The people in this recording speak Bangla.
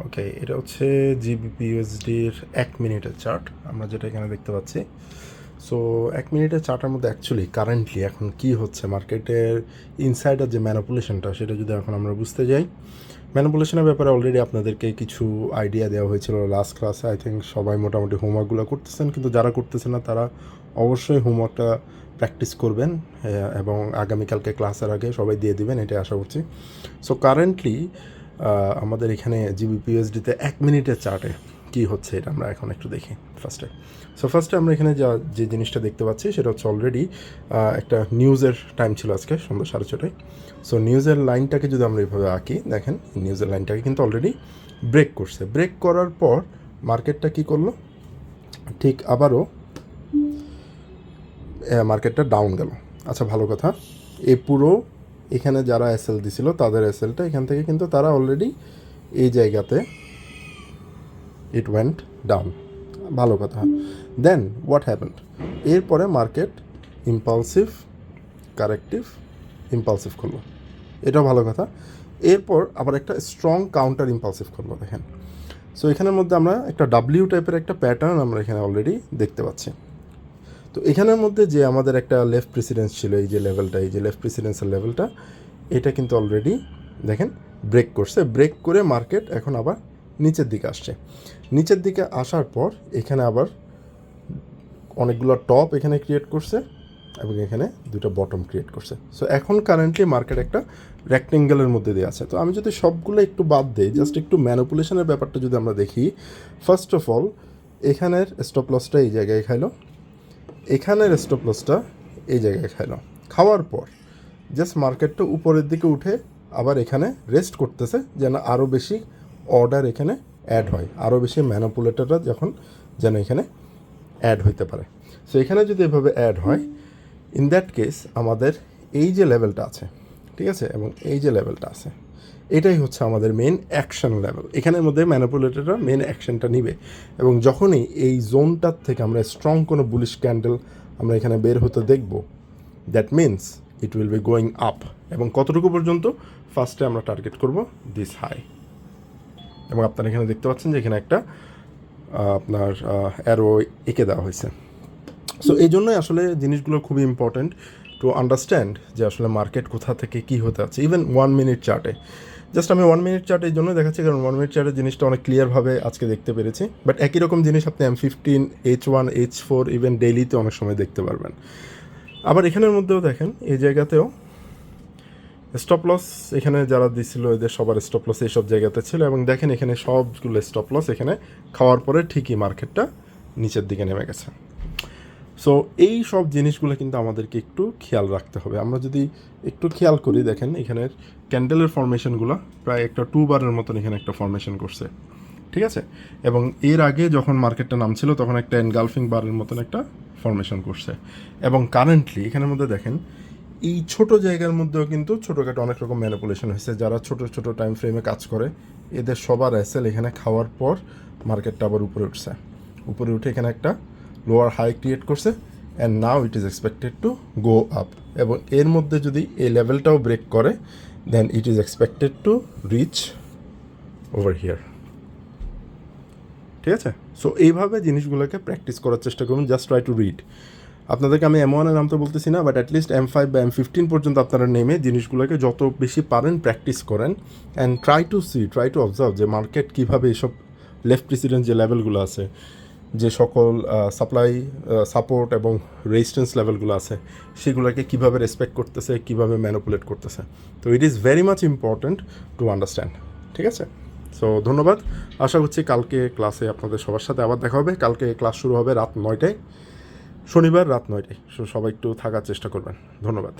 ওকে, এটা হচ্ছে জিবিপিউএসডির 1 মিনিটের চার্ট আমরা যেটা এখানে দেখতে পাচ্ছি। সো 1 মিনিটের চার্টের মধ্যে অ্যাকচুয়ালি কারেন্টলি এখন কি হচ্ছে মার্কেটের ইনসাইডার যে ম্যানিপুলেশনটা সেটা যদি এখন আমরা বুঝতে যাই, ম্যানিপুলেশনের ব্যাপারে অলরেডি আপনাদেরকে কিছু আইডিয়া দেওয়া হয়েছিল লাস্ট ক্লাসে। আই থিঙ্ক সবাই মোটামুটি হোমওয়ার্কগুলো করতেছেন, কিন্তু যারা করতেছেন না তারা অবশ্যই হোমওয়ার্কটা প্র্যাকটিস করবেন এবং আগামীকালকে ক্লাসের আগে সবাই দিয়ে দিবেন, এটাই আশা করছি। সো কারেন্টলি আমাদের এখানে জিবিপিএসডিতে 1 মিনিটের চার্টে কী হচ্ছে এটা আমরা এখন একটু দেখি ফার্স্টে আমরা এখানে যে জিনিসটা দেখতে পাচ্ছি সেটা হচ্ছে অলরেডি একটা নিউজের টাইম ছিল আজকে সন্ধ্যা 6:30টায়। সো নিউজের লাইনটাকে যদি আমরা এইভাবে আঁকি, দেখেন নিউজের লাইনটাকে কিন্তু অলরেডি ব্রেক করছে। ব্রেক করার পর মার্কেটটা কী করলো, ঠিক আবারও মার্কেটটা ডাউন গেল। আচ্ছা, ভালো কথা, এই পুরো এখানে যারা এসএল দিছিল তাদের এসএলটা এখান থেকে কিন্তু তারা অলরেডি এই জায়গাতে ইট ওয়েন্ট ডাউন, ভালো কথা। দেন হোয়াট হ্যাপেন্ড, এরপরে মার্কেট ইম্পালসিভ কারেক্টিভ ইম্পালসিভ করলো, এটাও ভালো কথা। এরপর আবার একটা স্ট্রং কাউন্টার ইম্পালসিভ করলো, দেখেন। সো এখানের মধ্যে আমরা একটা ডাব্লিউ টাইপের একটা প্যাটার্ন আমরা এখানে অলরেডি দেখতে পাচ্ছি। তো এখানের মধ্যে যে আমাদের একটা লেফট প্রেসিডেন্স ছিল, এই যে লেভেলটা, এই যে লেফট প্রেসিডেন্সের লেভেলটা, এটা কিন্তু অলরেডি দেখেন ব্রেক করছে। ব্রেক করে মার্কেট এখন আবার নিচের দিকে আসছে। নিচের দিকে আসার পর এখানে আবার অনেকগুলো টপ এখানে ক্রিয়েট করছে এবং এখানে দুটো বটম ক্রিয়েট করছে। সো এখন কারেন্টলি মার্কেট একটা রেক্টেঙ্গেলের মধ্যে দিয়ে আছে। তো আমি যদি সবগুলো একটু বাদ দিই, জাস্ট একটু ম্যানিপুলেশনের ব্যাপারটা যদি আমরা দেখি, ফার্স্ট অফ অল এখানের স্টপ লসটা এই জায়গায় খাইলো, এখানের স্টপ লসটা এই জায়গায় খাইলো। খাওয়ার পর জাস্ট মার্কেটটা উপরের দিকে উঠে আবার এখানে রেস্ট করতেছে যেন আরও বেশি অর্ডার এখানে অ্যাড হয়, আরও বেশি ম্যানিপুলেটররা যখন যেন এখানে অ্যাড হইতে পারে। সো এখানে যদি এভাবে অ্যাড হয়, ইন দ্যাট কেস আমাদের এই যে লেভেলটা আছে, ঠিক আছে, এবং এই যে লেভেলটা আছে, এটাই হচ্ছে আমাদের মেন অ্যাকশন লেভেল। এখানের মধ্যে ম্যানিপুলেটররা মেন অ্যাকশনটা নিবে এবং যখনই এই জোনটার থেকে আমরা স্ট্রং কোনো বুলিশ ক্যান্ডেল আমরা এখানে বের হতে দেখব, that means it will be going up. এবং কতটুকু পর্যন্ত, ফার্স্টে আমরা টার্গেট করব দিস হাই, এবং আপনারা এখানে দেখতে পাচ্ছেন যে এখানে একটা আপনার অ্যারো এঁকে দেওয়া হয়েছে। সো এই জন্যই আসলে জিনিসগুলো খুবই ইম্পর্ট্যান্ট টু আন্ডারস্ট্যান্ড যে আসলে মার্কেট কোথা থেকে কী হতে আছে। ইভেন 1 মিনিট চার্টে, জাস্ট আমি 1 মিনিট চার্ট এই জন্য দেখাচ্ছি কারণ 1 মিনিট চার্টের জিনিসটা অনেক ক্লিয়ারভাবে আজকে দেখতে পেরেছি। বাট একই রকম জিনিস আপনি M15, H1, H4 ইভেন ডেইলিতে অনেক সময় দেখতে পারবেন। আবার এখানের মধ্যেও দেখেন এই জায়গাতেও স্টপ লস এখানে যারা দিছিল এদের সবার স্টপ লস এইসব জায়গাতে ছিল, এবং দেখেন এখানে সবগুলো স্টপ লস এখানে খাওয়ার পরে ঠিকই মার্কেটটা নিচের দিকে নেমে গেছে। সো এই সব জিনিসগুলো কিন্তু আমাদেরকে একটু খেয়াল রাখতে হবে। আমরা যদি একটু খেয়াল করি, দেখেন এখানের ক্যান্ডেলের ফরমেশনগুলো প্রায় একটা 2 বারের মতন এখানে একটা ফরমেশন করছে, ঠিক আছে, এবং এর আগে যখন মার্কেটটা নামছিল তখন একটা এনগালফিং বারের মতন একটা ফরমেশন করছে। এবং কারেন্টলি এখানের মধ্যে দেখেন এই ছোট জায়গার মধ্যেও কিন্তু ছোটোখাটো অনেক রকম ম্যানিপুলেশন হয়েছে। যারা ছোট ছোট টাইম ফ্রেমে কাজ করে এদের সবার এসএল এখানে খাওয়ার পর মার্কেটটা আবার উপরে উঠছে, উপরে উঠে এখানে একটা লোয়ার হাই ক্রিয়েট করছে, and now it is expected to go up. এবং এর মধ্যে যদি এই লেভেলটাও ব্রেক করে, then it is expected to reach over here, ঠিক আছে। সো এইভাবে জিনিসগুলোকে প্র্যাকটিস করার চেষ্টা করুন, জাস্ট ট্রাই টু রিড। আপনাদেরকে আমি M1-এর নাম তো বলতেছি না, বাট অ্যাটলিস্ট M5 বা M15 পর্যন্ত আপনারা নেমে জিনিসগুলোকে যত বেশি পারেন প্র্যাকটিস করেন, অ্যান্ড ট্রাই টু অবজার্ভ যে মার্কেট কীভাবে এইসব লেফট প্রেসিডেন্ট যে লেভেলগুলো আছে, যে সকল সাপ্লাই সাপোর্ট এবং রেজিস্ট্যান্স লেভেলগুলো আছে সেগুলোকে কীভাবে রেসপেক্ট করতেছে, কীভাবে ম্যানিপুলেট করতেছে। তো it is very much important to understand, ঠিক আছে। সো ধন্যবাদ, আশা করছি কালকে ক্লাসে আপনাদের সবার সাথে আবার দেখা হবে। কালকে ক্লাস শুরু হবে রাত 9টায়, শনিবার রাত 9টায়। সো সবাই একটু থাকার চেষ্টা করবেন। ধন্যবাদ।